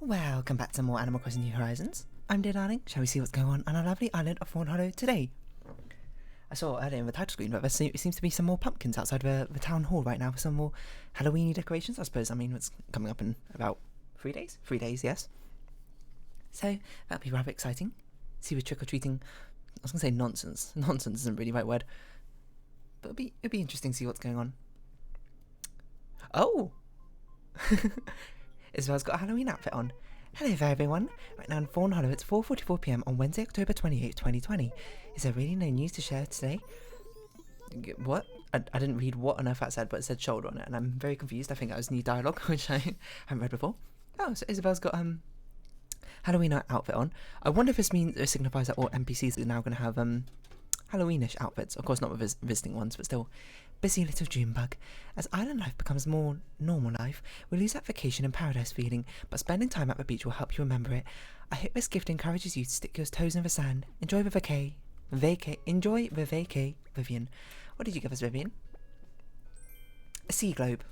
Welcome back to more Animal Crossing New Horizons. I'm dear darling. Shall we see what's going on our lovely island of Fawnhollow today? I saw earlier in the title screen that there seems to be some more pumpkins outside the town hall right now for some more Halloweeny decorations, I suppose. I mean, it's coming up in about 3 days? 3 days, yes. So, that'll be rather exciting. See with trick-or-treating. I was going to say nonsense. Nonsense isn't really the right word. But it'll be interesting to see what's going on. Oh! Isabel's got a Halloween outfit on. Hello there everyone. Right now in Fawnhollow it's 4:44 PM on Wednesday, October 28th, 2020. Is there really no news to share today? What? I didn't read what on earth that said, but it said shoulder on it, and I'm very confused. I think that was new dialogue, which I haven't read before. Oh, so Isabel's got Halloween outfit on. I wonder if this means it signifies that all NPCs are now going to have Halloweenish outfits. Of course not with visiting ones, but still. Busy little June bug. As island life becomes more normal life, we lose that vacation and paradise feeling, but spending time at the beach will help you remember it. I hope this gift encourages you to stick your toes in the sand. Enjoy the enjoy the vacay, Vivian. What did you give us, Vivian? A sea globe.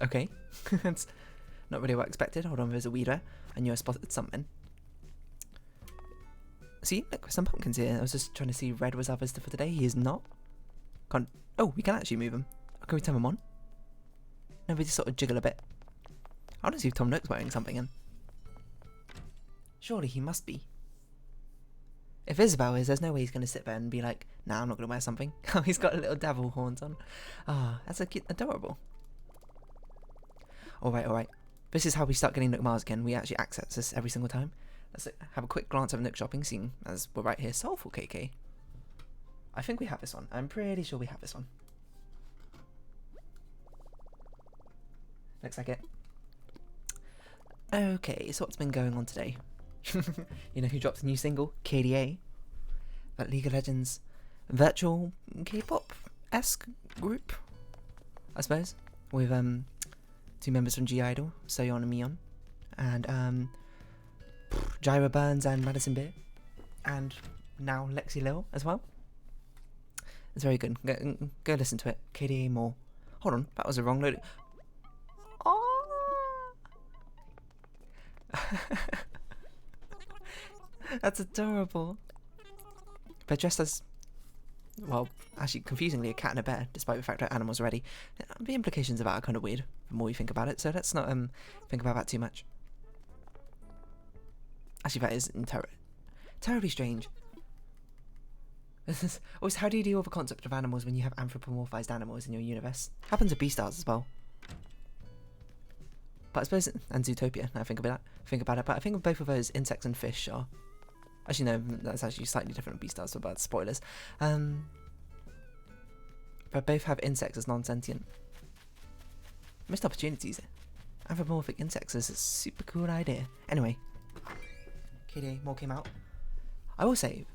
Okay. That's not really what I expected. Hold on, there's a weed there. I knew I spotted something. See, look, there's some pumpkins here. I was just trying to see if Red was harvested for today. He is not. Can't. Oh, we can actually move them. Can we turn them on? No, we just sort of jiggle a bit. I want to see if Tom Nook's wearing something in. Surely he must be. If Isabel is, there's no way he's going to sit there and be like, nah, I'm not going to wear something. Oh, he's got little devil horns on. Ah, that's adorable. Alright. This is how we start getting Nook Mars again. We actually access this every single time. Let's have a quick glance at Nook shopping, seeing as we're right here. Soulful KK. I think we have this one. I'm pretty sure we have this one. Looks like it. Okay, so what's been going on today? You know who dropped a new single? KDA. That League of Legends virtual K-pop-esque group, I suppose. With 2 members from G-Idol, Soyeon and Mion. And Jaira Burns and Madison Beer. And now Lexi Lil as well. It's very good. Go listen to it. KDA more. Hold on, that was a wrong load. Oh! That's adorable. They're dressed as, well, actually confusingly a cat and a bear, despite the fact that animals already. The implications of that are kind of weird the more you think about it, so let's not think about that too much. Actually, that is terribly strange. Also, how do you deal with the concept of animals when you have anthropomorphized animals in your universe? Happens with Beastars as well. But I suppose, and Zootopia, now I think about it, but I think both of those, insects and fish, are... Actually, no, that's actually slightly different with Beastars, so bad spoilers. But both have insects as non-sentient. Missed opportunities. Anthropomorphic insects is a super cool idea. Anyway. KDA, more came out. I will say...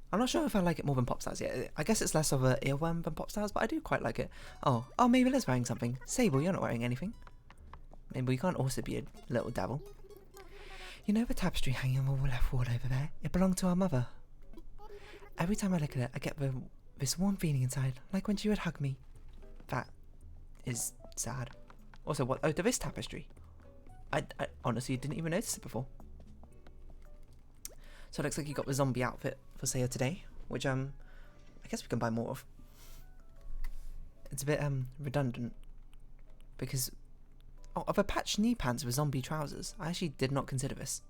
I'm not sure if I like it more than Popstars yet. I guess it's less of a earworm than Popstars, but I do quite like it. Oh, maybe Liz wearing something. Sable, you're not wearing anything. Maybe you can't also be a little devil. You know the tapestry hanging on the left wall over there? It belonged to our mother. Every time I look at it, I get this warm feeling inside, like when she would hug me. That is sad. Also, what? Oh, there is tapestry. I honestly didn't even notice it before. So it looks like you got the zombie outfit for sale today, which I guess we can buy more of. It's a bit redundant because of a patched knee pants with zombie trousers. I actually did not consider this.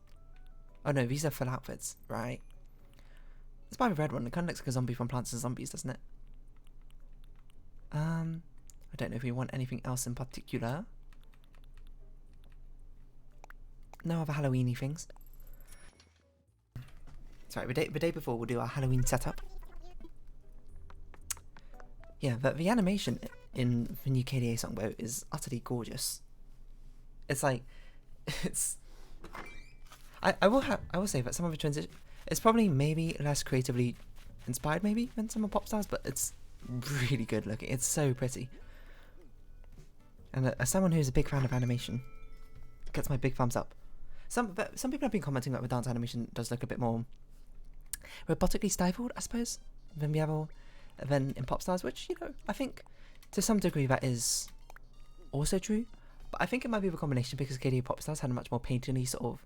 Oh no, these are full outfits, right? Let's buy the red one. It kind of looks like a zombie from Plants and Zombies, doesn't it? I don't know if we want anything else in particular. No other Halloweeny things. Sorry, the day before we'll do our Halloween setup. Yeah, but the animation in the new KDA songboat is utterly gorgeous. It's like, I will say that some of the transition, it's probably maybe less creatively inspired maybe than some of Popstars, but it's really good looking. It's so pretty. And as someone who's a big fan of animation, gets my big thumbs up. Some people have been commenting that the dance animation does look a bit more robotically stifled, I suppose, than in Popstars, which, you know, I think to some degree that is also true. But I think it might be a combination because KD Pop Stars had a much more painterly, sort of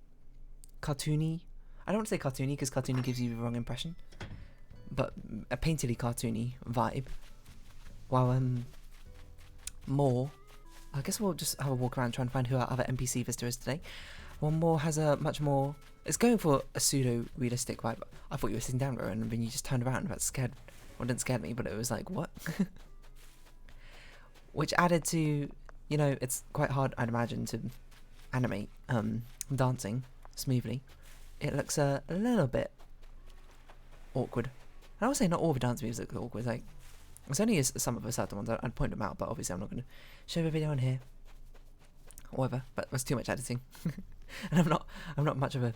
cartoony. I don't want to say cartoony because cartoony gives you the wrong impression, but a painterly, cartoony vibe. While more, I guess we'll just have a walk around, try and find who our other NPC visitor is today. One more has a much more. It's going for a pseudo-realistic vibe. I thought you were sitting down, Rowan, and then you just turned around and that scared. Well, it didn't scare me, but it was like, what? Which added to, you know, it's quite hard, I'd imagine, to animate dancing smoothly. It looks a little bit awkward. And I would say not all the dance moves look awkward. Like, it's only some of the certain ones. I'd point them out, but obviously I'm not going to show the video on here. Whatever, but that's too much editing. And I'm not much of a,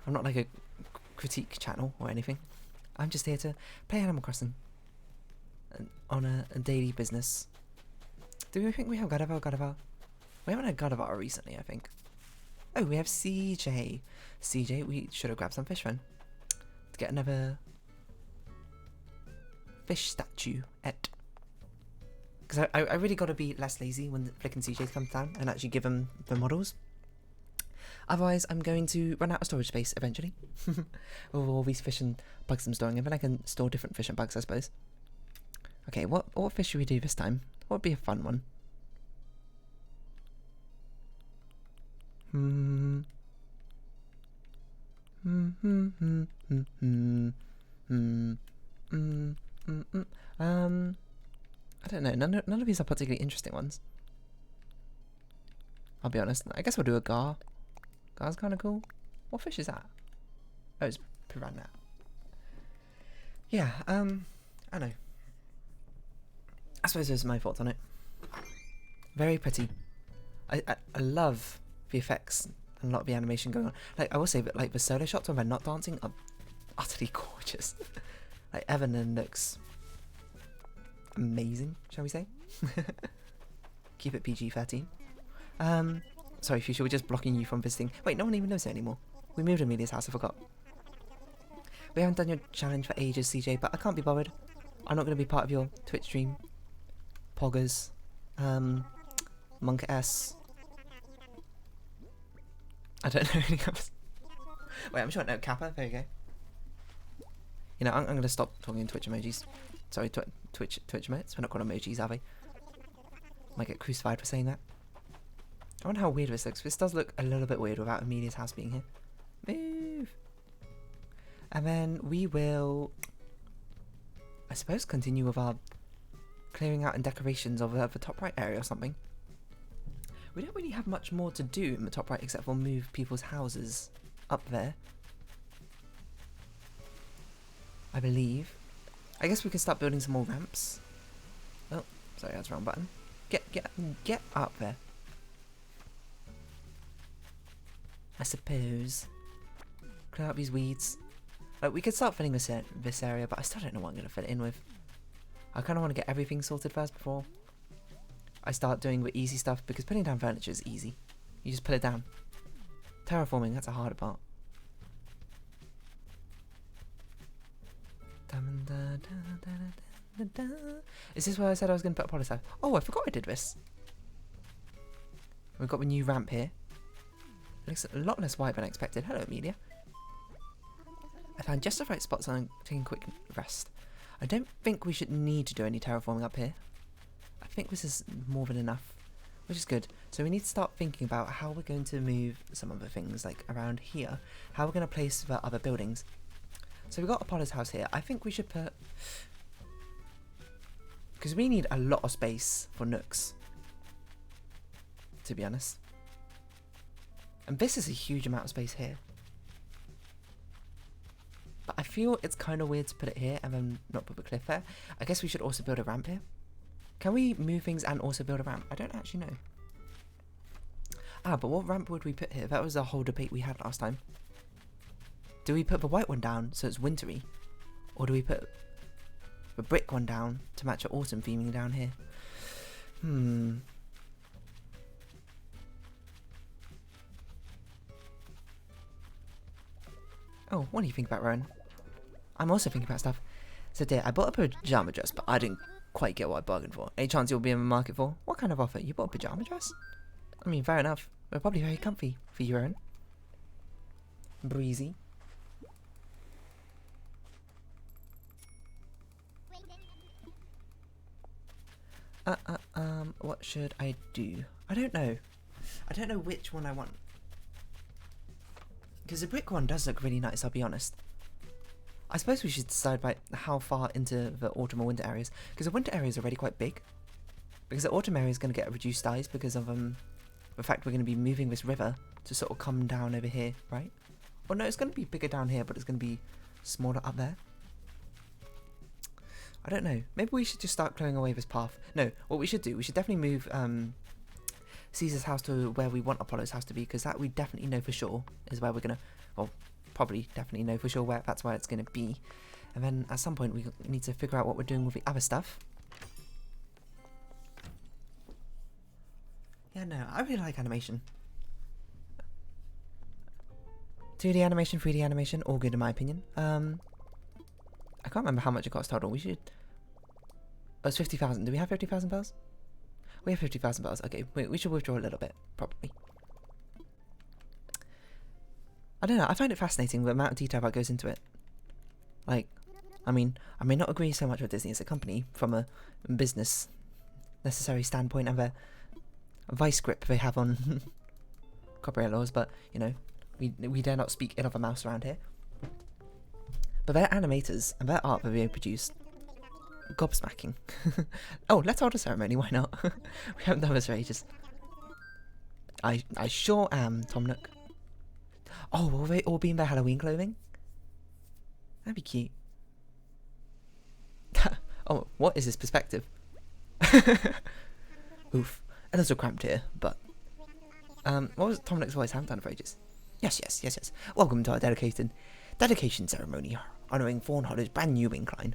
I'm not like a critique channel or anything. I'm just here to play Animal Crossing on a daily business. Do we think we have Gardevoir? We haven't had Gardevoir recently, I think. Oh, we have CJ. CJ, we should have grabbed some fish then. To get another fish statue because I really got to be less lazy when flicking CJ comes down and actually give them the models. Otherwise, I'm going to run out of storage space eventually. With all these fish and bugs I'm storing in, but I can store different fish and bugs, I suppose. Okay, what fish should we do this time? What would be a fun one? I don't know. None of these are particularly interesting ones. I'll be honest. I guess we'll do a gar. Gar's kind of cool. What fish is that? Oh, it's piranha. Yeah. I know. I suppose those are my thoughts on it. Very pretty. I love the effects and a lot of the animation going on. Like, I will say that, like, the solo shots when they're not dancing are utterly gorgeous. Like, Evan looks amazing, shall we say? Keep it PG-13. Sorry, Fuchsia, we're just blocking you from visiting. Wait, no one even knows it anymore. We moved Amelia's house, I forgot. We haven't done your challenge for ages, CJ, but I can't be bothered. I'm not going to be part of your Twitch stream. Poggers. Monk S. I don't know anything else. Wait, I'm sure I know Kappa. There you go. You know, I'm going to stop talking in Twitch emojis. Sorry, Twitch emotes. We're not called emojis, are we? Might get crucified for saying that. I wonder how weird this looks. This does look a little bit weird without Amelia's house being here. Move! And then we will, I suppose, continue with our clearing out and decorations of the top right area or something. We don't really have much more to do in the top right except for move people's houses up there. I believe. I guess we can start building some more ramps. Oh, sorry, that's the wrong button. Get up there. I suppose. Clear out these weeds. Like, we could start filling this area, but I still don't know what I'm going to fill it in with. I kind of want to get everything sorted first before I start doing the easy stuff, because putting down furniture is easy. You just put it down. Terraforming, that's a harder part. Is this where I said I was going to put a polytile? Oh, I forgot I did this. We've got the new ramp here. It looks a lot less white than I expected. Hello, Amelia. I found just the right spot, so I'm taking a quick rest. I don't think we should need to do any terraforming up here. I think this is more than enough, which is good. So we need to start thinking about how we're going to move some of the things, like around here. How we're going to place the other buildings. So we've got Apollo's house here. I think we should put... because we need a lot of space for nooks, to be honest. And this is a huge amount of space here. But I feel it's kind of weird to put it here and then not put the cliff there. I guess we should also build a ramp here. Can we move things and also build a ramp? I don't actually know. Ah, but what ramp would we put here? That was a whole debate we had last time. Do we put the white one down so it's wintry? Or do we put the brick one down to match the autumn theming down here? Oh, what do you think about Rowan? I'm also thinking about stuff. So dear, I bought a pajama dress, but I didn't quite get what I bargained for. Any chance you'll be in the market for? What kind of offer? You bought a pajama dress? I mean, fair enough. We're probably very comfy for your own. Breezy. What should I do? I don't know. I don't know which one I want. Because the brick one does look really nice, I'll be honest. I suppose we should decide by how far into the autumn or winter areas. Because the winter area is already quite big. Because the autumn area is going to get a reduced size because of the fact we're going to be moving this river to sort of come down over here, right? Well, no, it's going to be bigger down here, but it's going to be smaller up there. I don't know. Maybe we should just start clearing away this path. No, what we should do, we should definitely move Caesar's house to where we want Apollo's house to be, because that we definitely know for sure is where we're going to, well, probably definitely know for sure where that's where it's going to be. And then at some point we need to figure out what we're doing with the other stuff. Yeah, no, I really like animation. 2D animation, 3D animation, all good in my opinion. I can't remember how much it cost total. We should... Oh, it's 50,000. Do we have 50,000 bells? We have 50,000 bells. Okay, we should withdraw a little bit, probably. I don't know, I find it fascinating the amount of detail that goes into it. Like, I mean, I may not agree so much with Disney as a company from a business necessary standpoint and the vice grip they have on copyright laws, but, you know, we dare not speak ill of a mouse around here. But their animators and their art that they produce, gobsmacking. Oh, let's hold a ceremony, why not? We haven't done this for ages. I sure am, Tom Nook. Oh, will they all be in their Halloween clothing? That'd be cute. Oh, what is this perspective? Oof. A little cramped here, but... what was Tom Nook's voice? I haven't done it for ages. Yes. Welcome to our dedication ceremony, honouring Fawnhollow's brand new incline.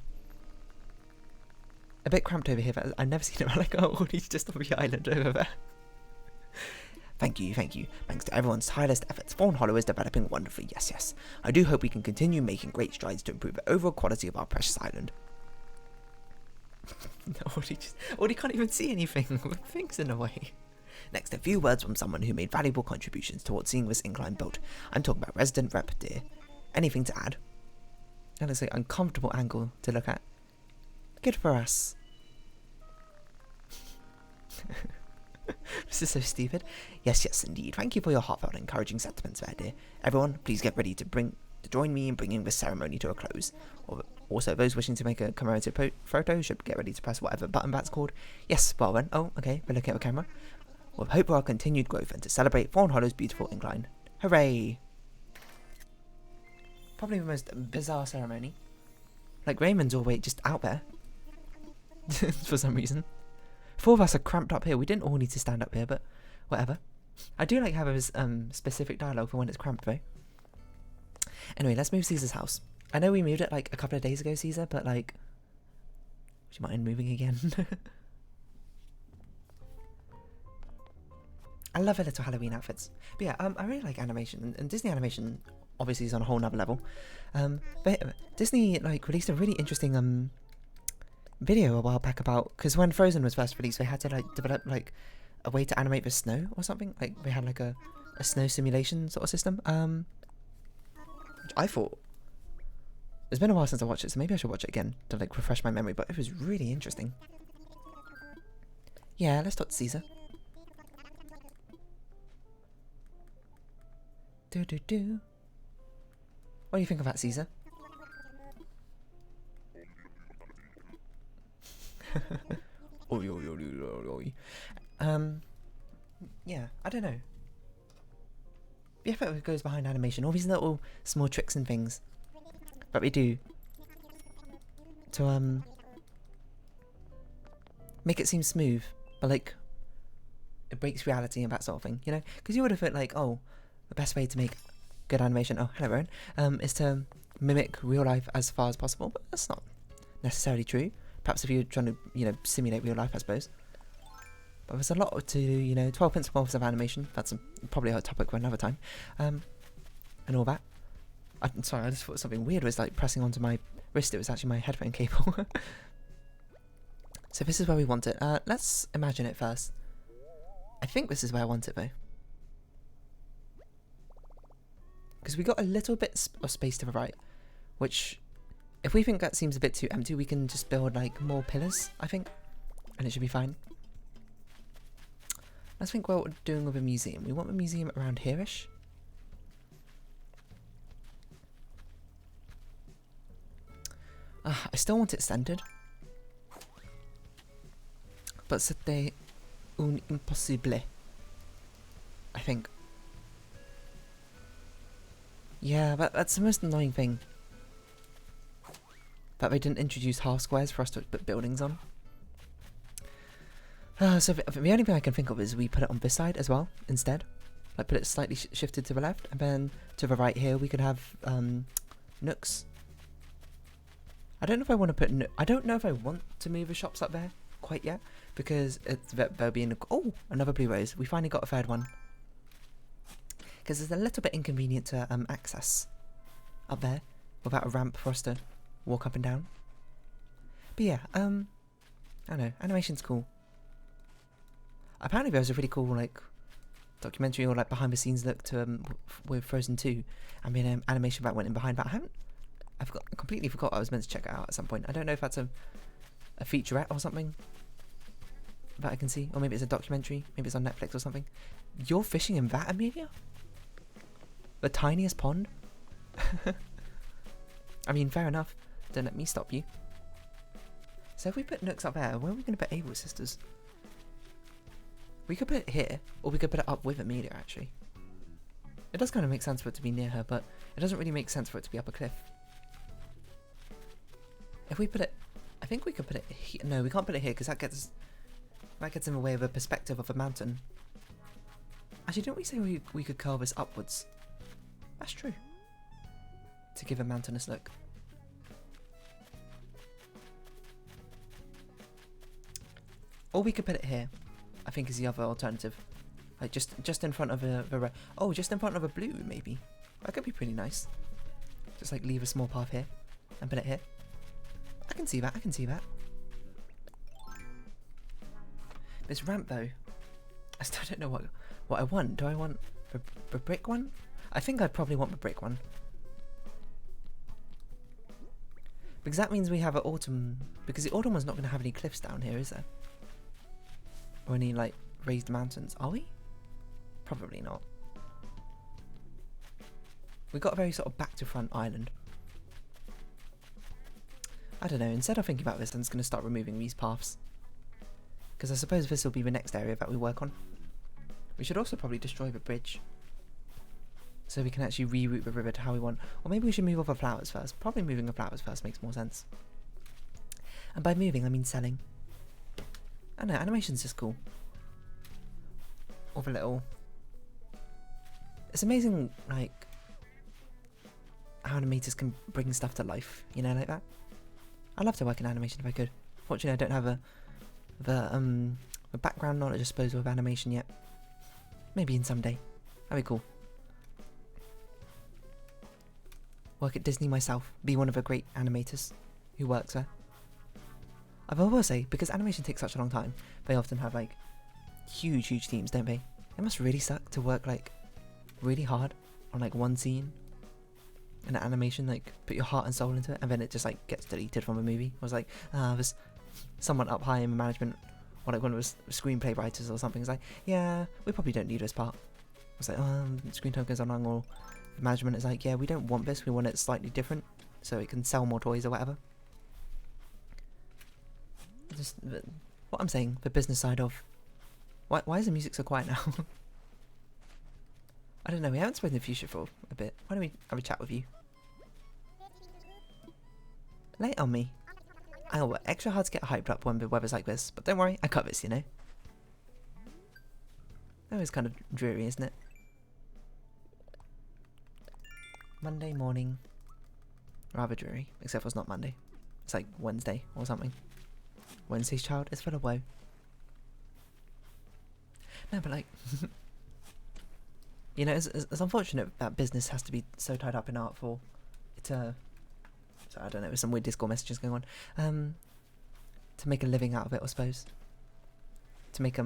A bit cramped over here, but I've never seen it like, oh, he's just on the island over there. Thank you. Thanks to everyone's tireless efforts, Fawnhollow is developing wonderfully, yes. I do hope we can continue making great strides to improve the overall quality of our precious island. He can't even see anything with things in the way. Next, a few words from someone who made valuable contributions towards seeing this incline built. I'm talking about resident rep dear. Anything to add? That looks like an uncomfortable angle to look at. Good for us. This is so stupid. Yes, indeed. Thank you for your heartfelt and encouraging sentiments there, dear. Everyone, please get ready to join me in bringing this ceremony to a close. Also, those wishing to make a commemorative photo should get ready to press whatever button that's called. Yes, well then. Oh, okay, we're looking at the camera. With hope for our continued growth and to celebrate Fawnhollow's beautiful incline. Hooray! Probably the most bizarre ceremony. Like, Raymond's always just out there. For some reason. 4 of us are cramped up here. We didn't all need to stand up here, but whatever. I do like having specific dialogue for when it's cramped, though. Anyway, let's move Caesar's house. I know we moved it, like, a couple of days ago, Caesar, but, like... Would you mind moving again? I love her little Halloween outfits. But yeah, I really like animation, and Disney animation obviously is on a whole nother level. But Disney like released a really interesting video a while back about, because when Frozen was first released, they had to like develop like a way to animate the snow or something. Like they had like a snow simulation sort of system. Which I thought, it's been a while since I watched it, so maybe I should watch it again to like refresh my memory. But it was really interesting. Yeah, let's talk to Caesar. What do you think of that, Caesar? Yeah, I don't know. The effort that goes behind animation, all these little small tricks and things that we do to make it seem smooth, but like it breaks reality and that sort of thing, you know? Because you would have thought like, oh, the best way to make good animation, oh hello Rowan, is to mimic real life as far as possible, but that's not necessarily true. Perhaps if you're trying to, you know, simulate real life, I suppose. But there's a lot to, you know, 12 principles of animation. That's probably a topic for another time. And all that. I'm sorry, I just thought something weird was like pressing onto my wrist. It was actually my headphone cable. So this is where we want it. Let's imagine it first. I think this is where I want it though. Because we got a little bit of space to the right, which, if we think that seems a bit too empty, we can just build like more pillars, I think, and it should be fine. Let's think what we're doing with a museum. We want the museum around here-ish. I still want it centered. But c'était un impossible, I think. Yeah, that's the most annoying thing. That they didn't introduce half squares for us to put buildings on. So the only thing I can think of is we put it on this side as well, instead. Like put it slightly shifted to the left, and then to the right here we could have nooks. I don't know if I want to put I don't know if I want to move the shops up there quite yet, because there'll be oh, another blue rose. We finally got a third one. Because it's a little bit inconvenient to access up there without a ramp for us to walk up and down. But yeah, I don't know, animation's cool. Apparently there was a really cool like documentary or like behind the scenes look to with Frozen 2, and then animation that went in behind that. I completely forgot I was meant to check it out at some point. I don't know if that's a featurette or something that I can see, or maybe it's a documentary, maybe it's on Netflix or something. You're fishing in that, Amelia? The tiniest pond? I mean, fair enough. Don't let me stop you. So if we put nooks up there, where are we going to put Ava Sisters? We could put it here, or we could put it up with Amelia, actually. It does kind of make sense for it to be near her, but it doesn't really make sense for it to be up a cliff. If we put it... I think we could put it here. No, we can't put it here, because that gets in the way of a perspective of a mountain. Actually, didn't we say we could curl this upwards? That's true. To give a mountainous look. Or we could put it here, I think is the other alternative. Like just in front of a oh, just in front of a blue, maybe. That could be pretty nice. Just like leave a small path here and put it here. I can see that, I can see that. This ramp though, I still don't know what I want. Do I want the brick one? I think I'd probably want the brick one. Because that means we have an autumn, because the autumn one's not going to have any cliffs down here, is there? Or any like raised mountains, are we? Probably not. We got a very sort of back to front island. I don't know, instead of thinking about this, I'm just going to start removing these paths. Because I suppose this will be the next area that we work on. We should also probably destroy the bridge, so we can actually reroute the river to how we want. Or maybe we should move all the flowers first. Probably moving the flowers first makes more sense. And by moving, I mean selling. I don't know, animation's just cool. All the little... It's amazing, like, how animators can bring stuff to life, you know, like that. I'd love to work in animation if I could. Fortunately, I don't have the background knowledge, I suppose, with animation yet. Maybe in some day. That'd be cool. Work at Disney myself. Be one of the great animators who works there. I will say, because animation takes such a long time, they often have like huge teams, don't they? It must really suck to work like really hard on like one scene in an animation, like put your heart and soul into it, and then it just like gets deleted from a movie. I was like, there's someone up high in management, or like one of the screenplay writers or something is like, yeah, we probably don't need this part. I was like, screen time goes on long, or the management is like, yeah, we don't want this, we want it slightly different so it can sell more toys or whatever. Just what I'm saying, the business side of why is the music so quiet now? I don't know, we haven't spoken in the future for a bit. Why don't we have a chat with you? Lay it on me. I'll work extra hard to get hyped up when the weather's like this, but don't worry, I cut this, you know. That was kind of dreary, isn't it? Monday morning. Rather dreary, except for it's not Monday. It's like Wednesday or something. Wednesday's child is full of woe. No, but like, you know, it's unfortunate that business has to be so tied up in art for it to, so I don't know, there's some weird Discord messages going on, to make a living out of it, I suppose. To make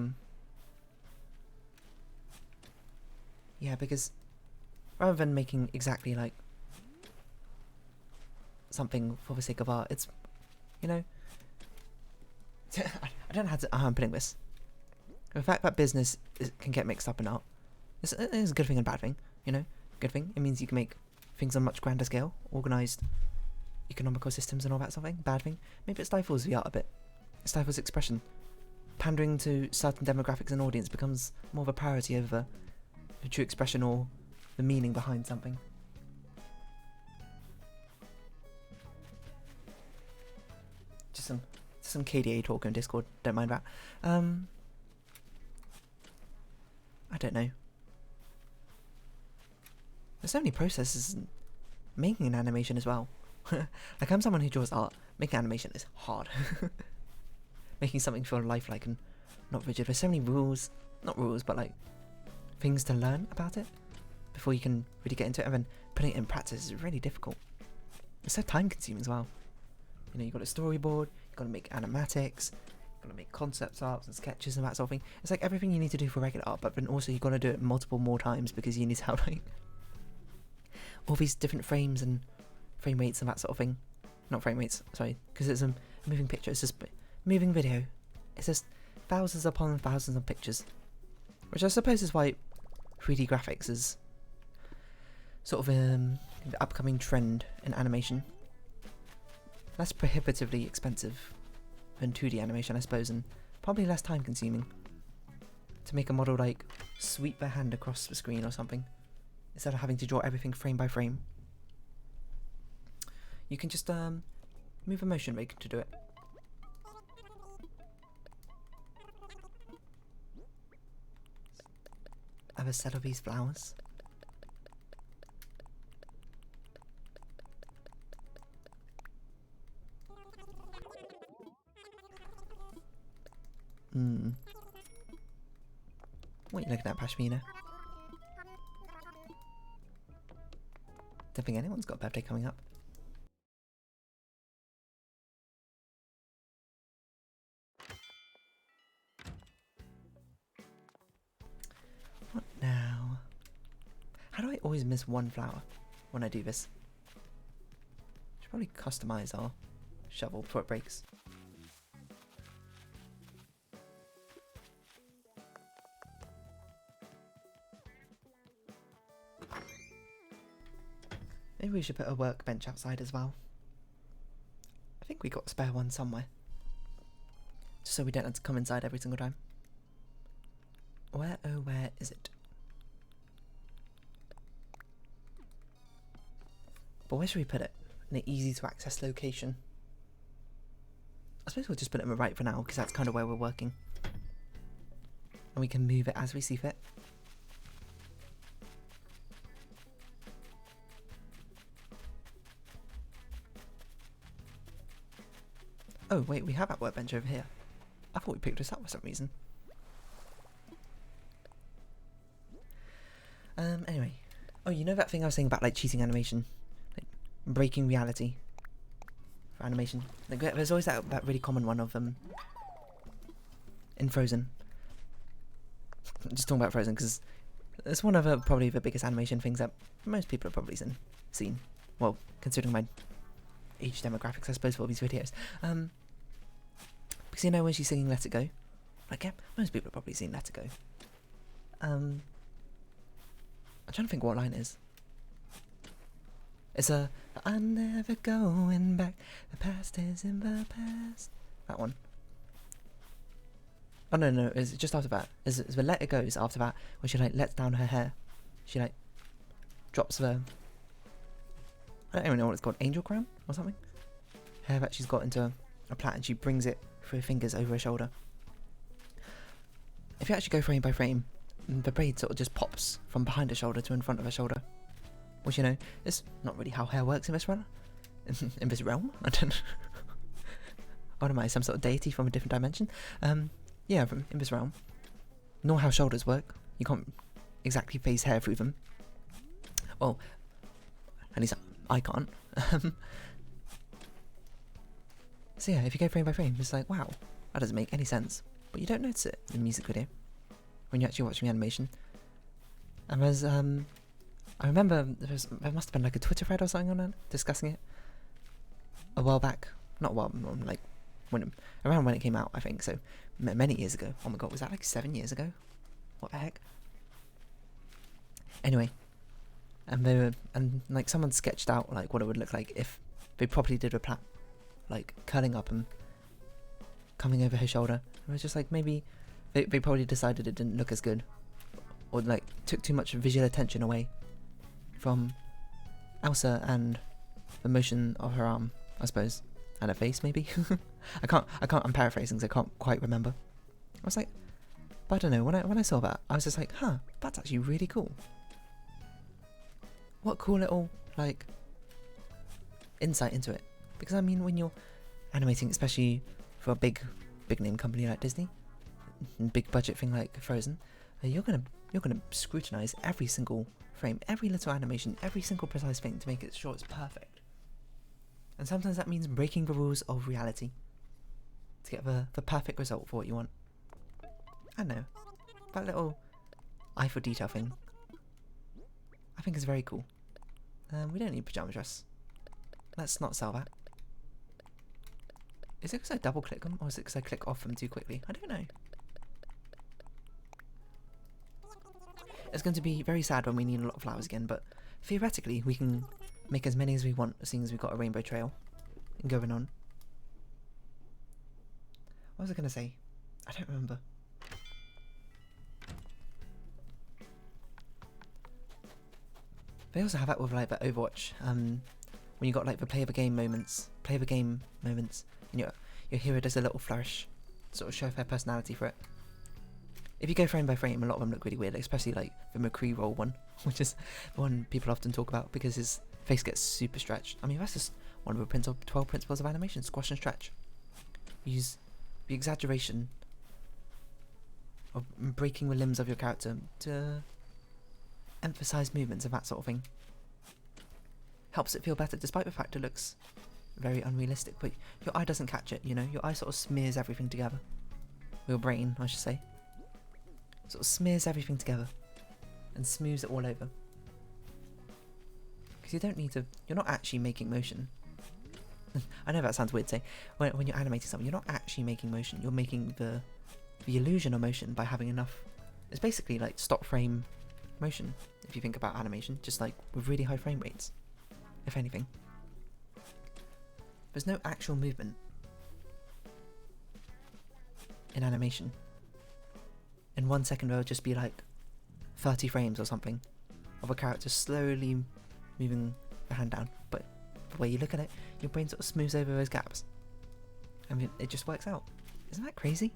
Yeah, because rather than making exactly like something for the sake of art, it's, you know, I don't know how I'm putting this. The fact that business can get mixed up in art is a good thing and a bad thing, you know? Good thing, it means you can make things on a much grander scale, organised economical systems and all that sort of thing. Bad thing, maybe it stifles the art a bit. It stifles expression. Pandering to certain demographics and audience becomes more of a priority over the true expression or the meaning behind something. Just some KDA talk on Discord, don't mind that. I don't know. There's so many processes in making an animation as well. Like, I'm someone who draws art. Making animation is hard. Making something feel lifelike and not rigid. There's so many rules, not rules, but like things to learn about it before you can really get into it, and then putting it in practice is really difficult. It's so time consuming as well. You know, you've got a storyboard, you've got to make animatics, you've got to make concept arts and sketches and that sort of thing. It's like everything you need to do for regular art, but then also you've got to do it multiple more times because you need to have like all these different frames and frame rates and that sort of thing. Not frame rates, sorry, because it's a moving picture. It's just moving video. It's just thousands upon thousands of pictures, which I suppose is why 3D graphics is sort of the upcoming trend in animation. Less prohibitively expensive than 2D animation, I suppose, and probably less time consuming to make a model like sweep their hand across the screen or something, instead of having to draw everything frame by frame. You can just move a motion rig to do it. Have a set of these flowers. What are you looking at, Pashmina? Don't think anyone's got a birthday coming up. What now? How do I always miss one flower when I do this? Should probably customize our shovel before it breaks. Maybe we should put a workbench outside as well. I think we got a spare one somewhere. Just so we don't have to come inside every single time. Where, oh where is it? But where should we put it? In an easy to access location. I suppose we'll just put it in the right for now, because that's kind of where we're working. And we can move it as we see fit. Oh wait, we have that workbench over here. I thought we picked this up for some reason. Anyway. Oh, you know that thing I was saying about like cheating animation? Like breaking reality for animation. Like, there's always that really common one of in Frozen. I'm just talking about Frozen because it's one of probably the biggest animation things that most people have probably seen. Well, considering my age demographics, I suppose, for all these videos. Because you know when she's singing Let It Go? Like, yeah, most people have probably seen Let It Go. I'm trying to think what line it is. It's I'm never going back, the past is in the past. That one. Oh no, it's just after that. It's the Let It Go is after that, when she like lets down her hair. She like drops the, I don't even know what it's called, angel crown or something? Hair that she's got into a plait, and she brings it through her fingers over her shoulder. If you actually go frame by frame, the braid sort of just pops from behind her shoulder to in front of her shoulder. Which, you know, is not really how hair works in this realm. In this realm? I don't know. What am I, some sort of deity from a different dimension? Yeah, in this realm. Nor how shoulders work. You can't exactly phase hair through them. Well, at least I can't. So yeah, if you go frame by frame, it's like, wow, that doesn't make any sense. But you don't notice it in the music video when you're actually watching the animation. And I remember there must have been like a Twitter thread or something on it discussing it a while back. Not a while, like around when it came out, I think. So many years ago. Oh my god, was that like 7 years ago? What the heck? Anyway, and like someone sketched out like what it would look like if they properly did a plait, like curling up and coming over her shoulder. It was just like maybe they probably decided it didn't look as good, or like took too much visual attention away from Elsa and the motion of her arm, I suppose, and her face maybe. I'm paraphrasing, so I can't quite remember. I was like, but I don't know, when I saw that, I was just like, huh, that's actually really cool. What cool little like insight into it. Because I mean, when you're animating, especially for a big name company like Disney, big budget thing like Frozen, you're gonna scrutinize every single frame, every little animation, every single precise thing to make it sure it's perfect. And sometimes that means breaking the rules of reality to get the perfect result for what you want. I don't know, that little eye for detail thing I think is very cool. We don't need pajama dress. Let's not sell that. Is it because I double click them, or is it because I click off them too quickly? I don't know. It's going to be very sad when we need a lot of flowers again, but theoretically we can make as many as we want, seeing as we've got a rainbow trail going on. What was I going to say? I don't remember. They also have that with like the Overwatch, when you got like the play of a game moments, and your hero does a little flourish, sort of show their personality for it. If you go frame by frame, a lot of them look really weird, especially like the McCree roll one, which is the one people often talk about because his face gets super stretched. I mean, that's just one of the 12 principles of animation: squash and stretch. Use the exaggeration of breaking the limbs of your character to emphasize movements and that sort of thing. Helps it feel better, despite the fact it looks very unrealistic, but your eye doesn't catch it, you know? Your eye sort of smears everything together. Your brain, I should say. Sort of smears everything together and smooths it all over. Because you don't need to, you're not actually making motion. I know that sounds weird to say. When you're animating something, you're not actually making motion, you're making the illusion of motion by having enough. It's basically like stop frame motion, if you think about animation, just like with really high frame rates, if anything. There's no actual movement in animation. In 1 second there will just be like 30 frames or something of a character slowly moving the hand down, but the way you look at it, your brain sort of smooths over those gaps. I mean, it just works out. Isn't that crazy?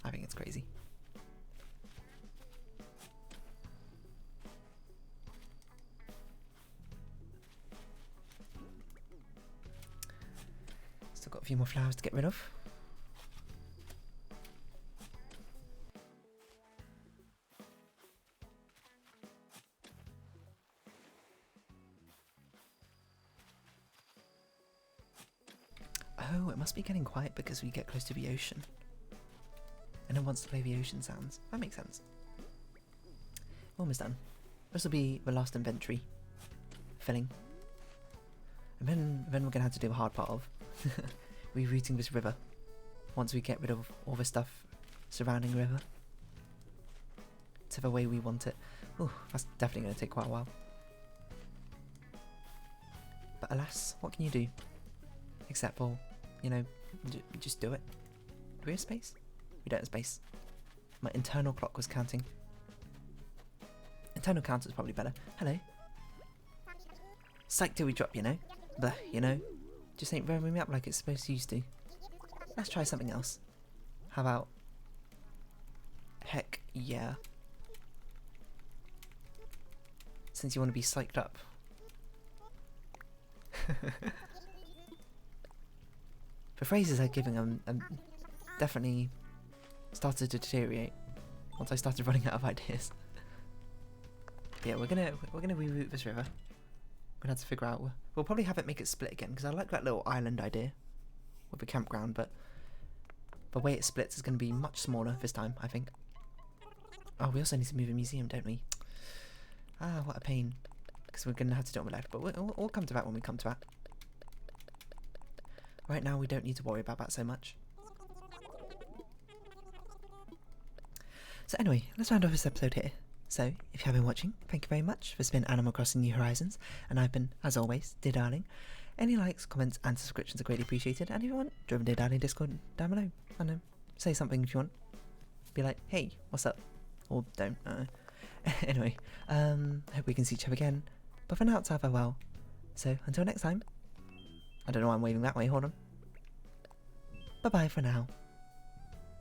I think it's crazy. Still got a few more flowers to get rid of. Oh, it must be getting quiet because we get close to the ocean. And it wants to play the ocean sounds. That makes sense. Almost done. This will be the last inventory filling. And then we're going to have to do the hard part of rerouting this river. Once we get rid of all the stuff surrounding the river to the way we want it. Ooh, that's definitely going to take quite a while. But alas, what can you do? Except for, you know, just do it. Do we have space? We don't have space. My internal clock was counting. Internal counter is probably better. Hello. Psych till we drop, you know. But, you know, just ain't revving me up like it's supposed to used to. Let's try something else. How about... Heck yeah. Since you want to be psyched up. The phrases I'm giving them definitely started to deteriorate once I started running out of ideas. But yeah, we're gonna reroute this river. We're gonna have to figure out. We'll probably have it make it split again because I like that little island idea with the campground, but the way it splits is gonna be much smaller this time, I think. Oh, we also need to move a museum, don't we? Ah, what a pain. Because we're going to have to do it on the left, but we'll come to that when we come to that. Right now, we don't need to worry about that so much. So anyway, let's round off this episode here. So, if you have been watching, thank you very much for spending Animal Crossing New Horizons, and I've been, as always, Dear Darling. Any likes, comments, and subscriptions are greatly appreciated, and if you want, join Dear Darling Discord down below. I know, say something if you want. Be like, hey, what's up? Or don't, Anyway, hope we can see each other again, but for now it's farewell. So, until next time, I don't know why I'm waving that way, hold on. Bye bye for now.